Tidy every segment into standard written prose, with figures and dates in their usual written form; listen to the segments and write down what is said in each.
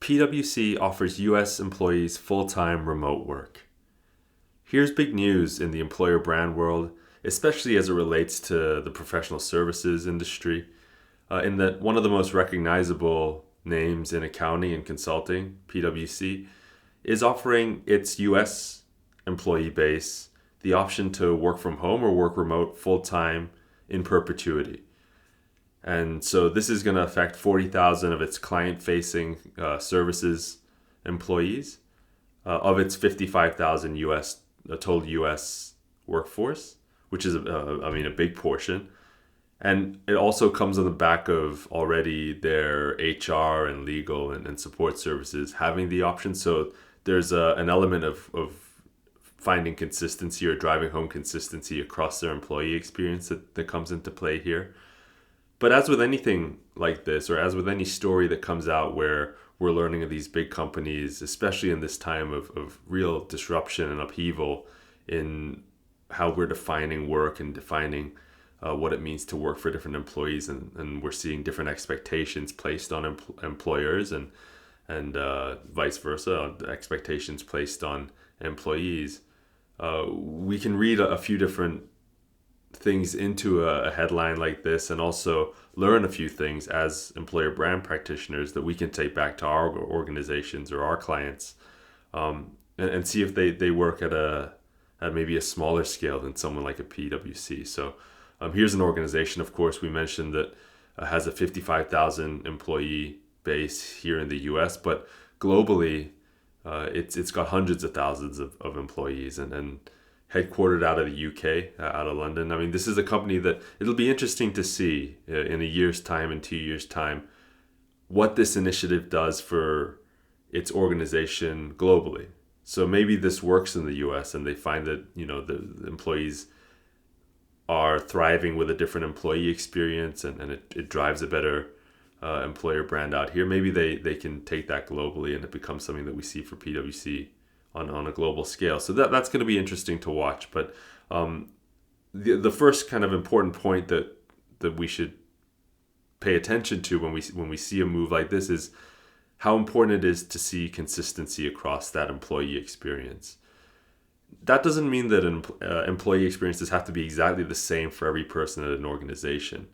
PwC offers US employees full-time remote work. Here's big news in the employer brand world, especially as it relates to the professional services industry, in that one of the most recognizable names in accounting and consulting, PwC, is offering its US employee base the option to work from home or work remote full-time in perpetuity. And so this is going to affect 40,000 of its client-facing services employees of its 55,000 total US workforce, which is, a big portion. And it also comes on the back of already their HR and legal and support services having the option. So there's an element of finding consistency or driving home consistency across their employee experience that comes into play here. But as with anything like this, or as with any story that comes out where we're learning of these big companies, especially in this time of real disruption and upheaval in how we're defining work and defining what it means to work for different employees, and we're seeing different expectations placed on employers and vice versa, expectations placed on employees. We can read a few different things into a headline like this and also learn a few things as employer brand practitioners that we can take back to our organizations or our clients, and see if they work at maybe a smaller scale than someone like a PwC. So here's an organization, of course, we mentioned that has a 55,000 employee base here in the US, but globally it's got hundreds of thousands of employees and headquartered out of the UK, out of London. I mean, this is a company that it'll be interesting to see in a year's time, in 2 years' time, what this initiative does for its organization globally. So maybe this works in the US and they find that, the employees are thriving with a different employee experience and it drives a better employer brand out here. Maybe they can take that globally and it becomes something that we see for PwC on a global scale. So that's going to be interesting to watch. But the first kind of important point that we should pay attention to when we see a move like this is how important it is to see consistency across that employee experience. That doesn't mean that employee experiences have to be exactly the same for every person at an organization,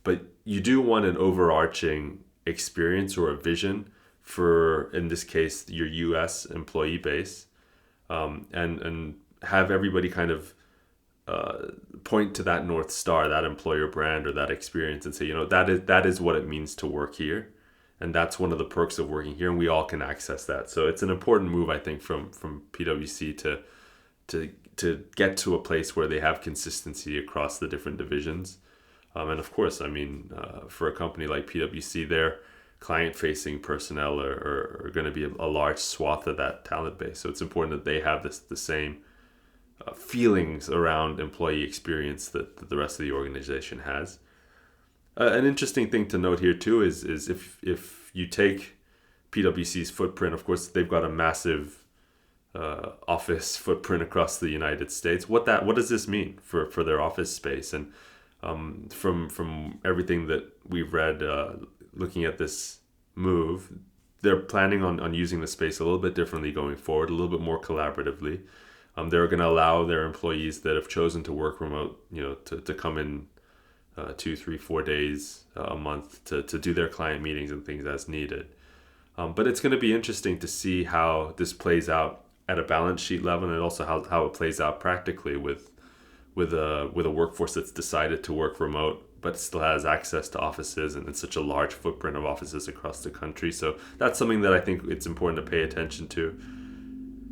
but you do want an overarching experience or a vision for, in this case, your US employee base, and have everybody kind of point to that North Star, that employer brand or that experience, and say, that is what it means to work here. And that's one of the perks of working here, and we all can access that. So it's an important move, I think, from PwC to get to a place where they have consistency across the different divisions. And of course, for a company like PwC, their client-facing personnel are going to be a large swath of that talent base. So it's important that they have the same feelings around employee experience that the rest of the organization has. An interesting thing to note here too is if you take PwC's footprint, of course they've got a massive office footprint across the United States. What does this mean for their office space? And from everything that we've read, looking at this move, they're planning on using the space a little bit differently going forward, a little bit more collaboratively. They're going to allow their employees that have chosen to work remote, to come in 2, 3, 4 days a month to do their client meetings and things as needed. But it's going to be interesting to see how this plays out at a balance sheet level, and also how it plays out practically with a workforce that's decided to work remote but still has access to offices and such a large footprint of offices across the country. So that's something that I think it's important to pay attention to.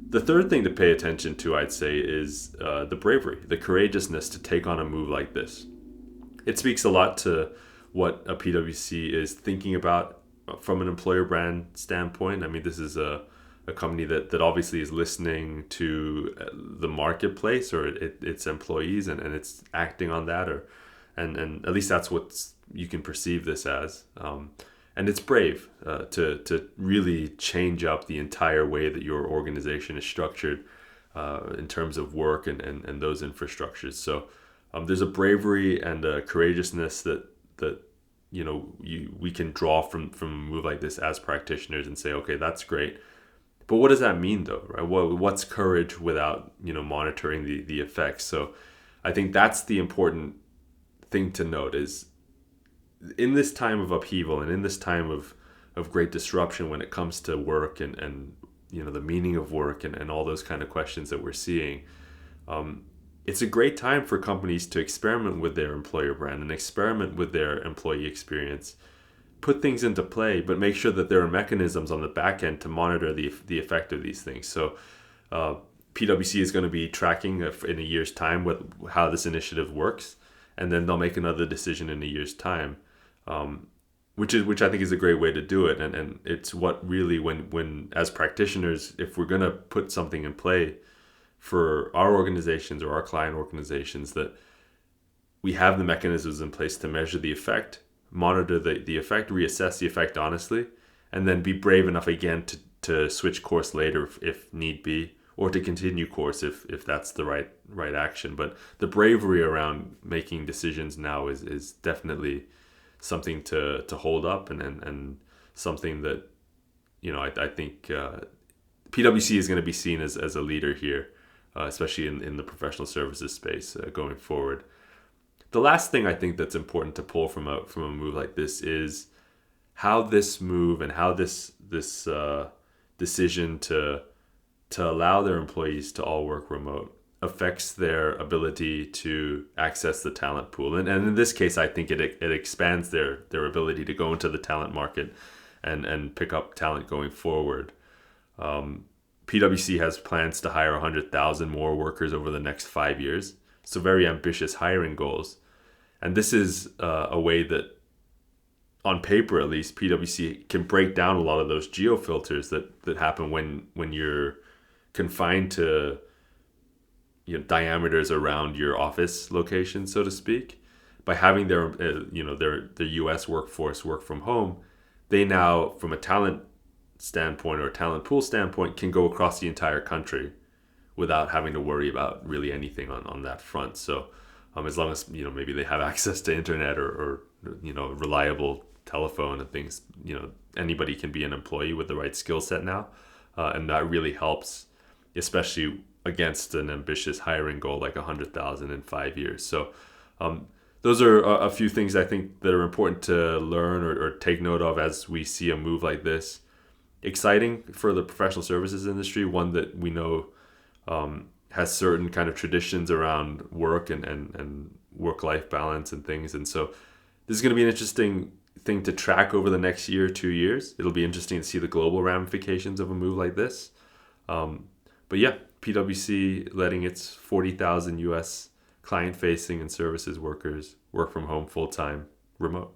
The third thing to pay attention to, I'd say, is the bravery, the courageousness to take on a move like this. It speaks a lot to what a PwC is thinking about from an employer brand standpoint. I mean, this is a company that obviously is listening to the marketplace or its employees, and it's acting on that, and at least that's what you can perceive this as. And it's brave to really change up the entire way that your organization is structured in terms of work and those infrastructures. So there's a bravery and a courageousness that we can draw from a move like this as practitioners and say, okay, that's great. But what does that mean though, right? What's courage without, monitoring the effects? So I think that's the important thing to note is in this time of upheaval and in this time of great disruption when it comes to work and the meaning of work and all those kind of questions that we're seeing, it's a great time for companies to experiment with their employer brand and experiment with their employee experience, put things into play, but make sure that there are mechanisms on the back end to monitor the effect of these things. So PwC is going to be tracking in a year's time how this initiative works, and then they'll make another decision in a year's time, which I think is a great way to do it. And it's what really, when as practitioners, if we're going to put something in play for our organizations or our client organizations, that we have the mechanisms in place to measure the effect, monitor the effect, reassess the effect honestly, and then be brave enough again to switch course later if need be, or to continue course if that's the right action. But the bravery around making decisions now is definitely something to hold up, and something that I think PwC is going to be seen as a leader here, especially in the professional services space going forward. The last thing I think that's important to pull from a move like this is how this move and how this decision to allow their employees to all work remote affects their ability to access the talent pool. And in this case, I think it expands their ability to go into the talent market and pick up talent going forward. PwC has plans to hire 100,000 more workers over the next 5 years. So very ambitious hiring goals. And this is a way that, on paper at least, PwC can break down a lot of those geo filters that happen when you're confined to diameters around your office location, so to speak. By having their US workforce work from home, they now, from a talent standpoint or a talent pool standpoint, can go across the entire country without having to worry about really anything on that front. So as long as maybe they have access to internet or reliable telephone and things, anybody can be an employee with the right skill set now, and that really helps, especially against an ambitious hiring goal like 100,000 in 5 years. So those are a few things I think that are important to learn or take note of as we see a move like this. Exciting for the professional services industry, one that we know has certain kind of traditions around work and work-life balance and things. And so this is going to be an interesting thing to track over the next year, 2 years. It'll be interesting to see the global ramifications of a move like this. But yeah, PwC letting its 40,000 US client-facing and services workers work from home full-time remote.